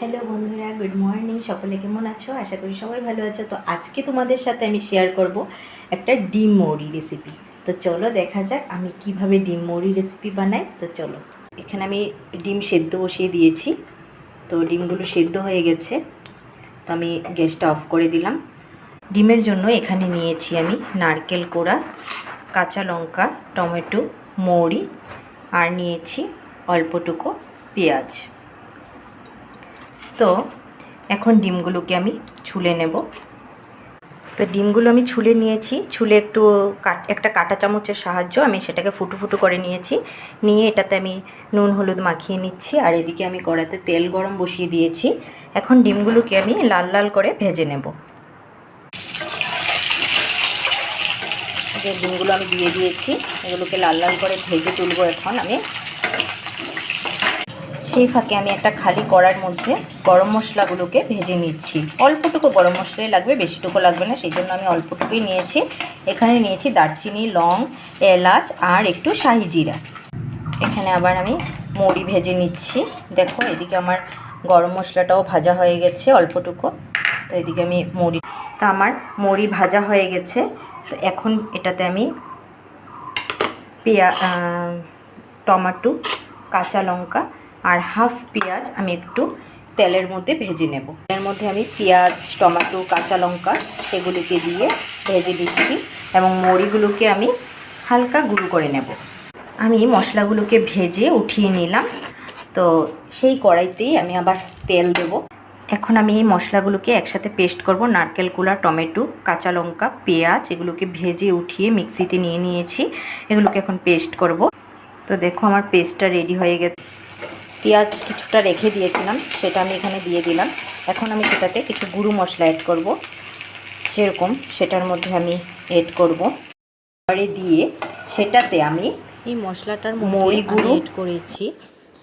Hello বন্ধুরা, good morning. সকলে কেমন আছো? আশা করি সবাই ভালো আছো। তো আজকে তোমাদের সাথে আমি শেয়ার করব একটা ডিম মৌরি রেসিপি। তো চলো দেখা যাক আমি কিভাবে ডিম মৌরি রেসিপি বানাই। তো চলো, এখানে আমি ডিম সেদ্ধ বসিয়ে দিয়েছি। তো ডিমগুলো সেদ্ধ হয়ে গেছে, তো আমি গ্যাসটা অফ করে দিলাম। ডিমের জন্য এখানে নিয়েছি আমি নারকেল কোড়া, কাঁচা লঙ্কা, টমেটো, মৌরি আর নিয়েছি অল্পটুকু পেঁয়াজ। তো এখন ডিমগুলোকে আমি ছুলে নেব। তো ডিমগুলো আমি ছুলে নিয়েছি, ছুলে একটু একটা কাঁটা চামচের সাহায্য আমি সেটাকে ফুটো ফুটো করে নিয়েছি। নিয়ে এটাতে আমি নুন হলুদ মাখিয়ে নিচ্ছি। আর এদিকে আমি কড়াতে তেল গরম বসিয়ে দিয়েছি। এখন ডিমগুলোকে আমি লাল লাল করে ভেজে নেব। যে ডিমগুলো আমি দিয়ে দিয়েছি, এগুলোকে লাল লাল করে ভেজে তুলব এখন আমি। সেই ফাঁকে আমি একটা খালি কড়ার মধ্যে গরম মশলাগুলোকে ভেজে নিচ্ছি। অল্পটুকু গরম মশলাই লাগবে, বেশিটুকু লাগবে না, সেই জন্য আমি অল্পটুকুই নিয়েছি। এখানে নিয়েছি দারচিনি, লং, এলাচ আর একটু শাহি জিরা। এখানে আবার আমি মৌরি ভেজে নিচ্ছি। দেখো এদিকে আমার গরম মশলাটাও ভাজা হয়ে গেছে অল্পটুকু। তো এদিকে আমি আমার মৌরি ভাজা হয়ে গেছে। তো এখন এটাতে আমি টমেটো, কাঁচা লঙ্কা আর হাফ পেঁয়াজ আমি একটু তেলের মধ্যে ভেজে নেব। এর মধ্যে আমি পেঁয়াজ, টমেটো, কাঁচা লঙ্কা সেগুলিকে দিয়ে ভেজে দিচ্ছি এবং মৌরিগুলোকে আমি হালকা গুঁড়ো করে নেব। আমি মশলাগুলোকে ভেজে উঠিয়ে নিলাম। তো সেই কড়াইতেই আমি আবার তেল দেব। এখন আমি এই মশলাগুলোকে একসাথে পেস্ট করব। নারকেল কুড়া, টমেটো, কাঁচা লঙ্কা, পেঁয়াজ এগুলোকে ভেজে উঠিয়ে মিক্সিতে নিয়ে নিয়েছি। এগুলোকে এখন পেস্ট করব। তো দেখো আমার পেস্টটা রেডি হয়ে গেছে। পেঁয়াজ কিছুটা রেখে দিয়েছিলাম, সেটা আমি এখানে দিয়ে দিলাম। এখন আমি সেটাতে কিছু গুঁড়ো মশলা অ্যাড করব। যেরকম সেটার মধ্যে আমি অ্যাড করব এবারে দিয়ে সেটাতে আমি এই মশলাটার মৌরি গুঁড়ো অ্যাড করেছি।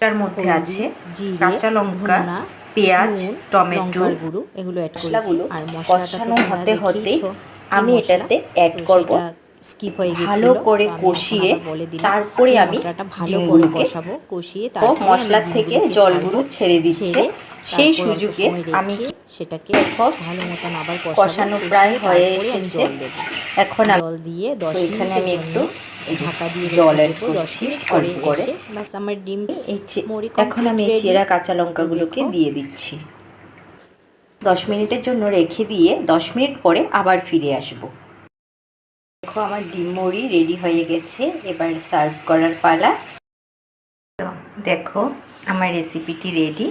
তার মধ্যে আছে জিরে, কাঁচা লঙ্কা, ধনা, পেঁয়াজ, নুন, টমেটো, লঙ্কার গুঁড়ো এগুলো অ্যাড করেছি। মশলাগুলো আর মশলাটা কষানো হতে হতে আমি এটাতে অ্যাড অ্যাড করব। স্কিপ হয়ে গেছিল, ভালো করে কষিয়ে তারপরে আমি মশলাটা ভালো করে ডিমগুলোকে কষাবো। কষিয়ে তারপরে মশলা থেকে জলগুলো ছেড়ে দিচ্ছে। সেই সুযোগে আমি সেটাকে ভালো মতন আবার কষানো প্রায় হয়ে এসেছে। এখন জল দিয়ে 10 এখানে আমি একটু ঢাকা দিয়ে জল অ্যাড রেখে 10 করছি মিনিট পরে অল্প করে। এসে বাস আমার ডিম এখন আমি চেরা কাঁচা লঙ্কাগুলোকে দিয়ে দিচ্ছি। 10 মিনিটের জন্য রেখে দিয়ে 10 মিনিট পরে আবার ফিরে আসব। দেখো আমার ডিম মৌরি রেডি হয়ে গেছে, এবার সার্ভ করার পালা। তো দেখো আমার রেসিপিটি রেডি।